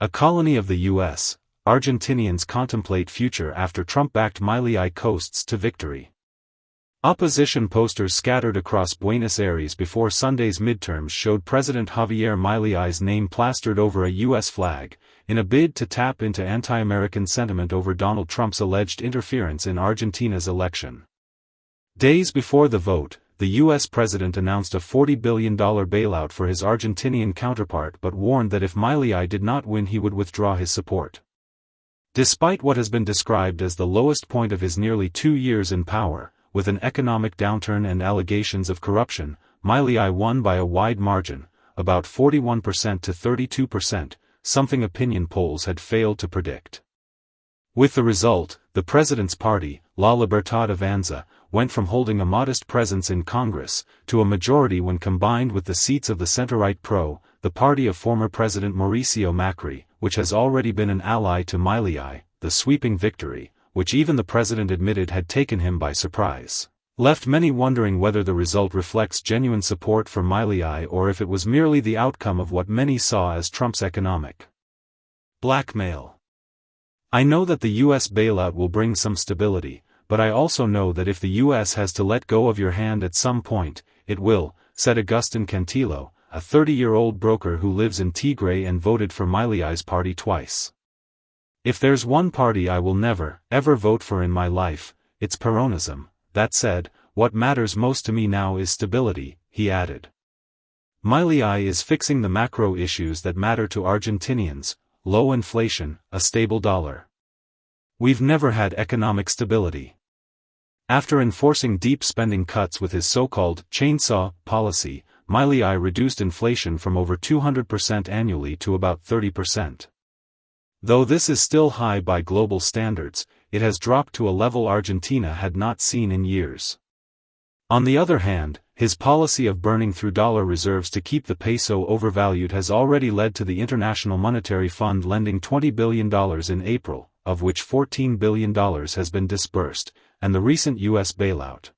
A colony of the US, Argentinians contemplate future after Trump-backed Milei coasts to victory. Opposition posters scattered across Buenos Aires before Sunday's midterms showed President Javier Milei's name plastered over a U.S. flag, in a bid to tap into anti-American sentiment over Donald Trump's alleged interference in Argentina's election. Days before the vote, the U.S. president announced a $40 billion bailout for his Argentinian counterpart but warned that if Milei did not win he would withdraw his support. Despite what has been described as the lowest point of his nearly 2 years in power, with an economic downturn and allegations of corruption, Milei won by a wide margin, about 41% to 32%, something opinion polls had failed to predict. With the result, the president's party, La Libertad Avanza, went from holding a modest presence in Congress, to a majority when combined with the seats of the center-right PRO, the party of former President Mauricio Macri, which has already been an ally to Milei. The sweeping victory, which even the president admitted had taken him by surprise, left many wondering whether the result reflects genuine support for Milei or if it was merely the outcome of what many saw as Trump's economic blackmail. I know that the U.S. bailout will bring some stability, but I also know that if the U.S. has to let go of your hand at some point, it will, said Agustin Cantillo, a 30-year-old broker who lives in Tigray and voted for Milei's party twice. If there's one party I will never, ever vote for in my life, it's Peronism. That said, what matters most to me now is stability, he added. Milei is fixing the macro issues that matter to Argentinians: low inflation, a stable dollar. We've never had economic stability. After enforcing deep spending cuts with his so-called chainsaw policy, Milei reduced inflation from over 200% annually to about 30%. Though this is still high by global standards, it has dropped to a level Argentina had not seen in years. On the other hand, his policy of burning through dollar reserves to keep the peso overvalued has already led to the International Monetary Fund lending $20 billion in April, of which $14 billion has been disbursed, and the recent U.S. bailout.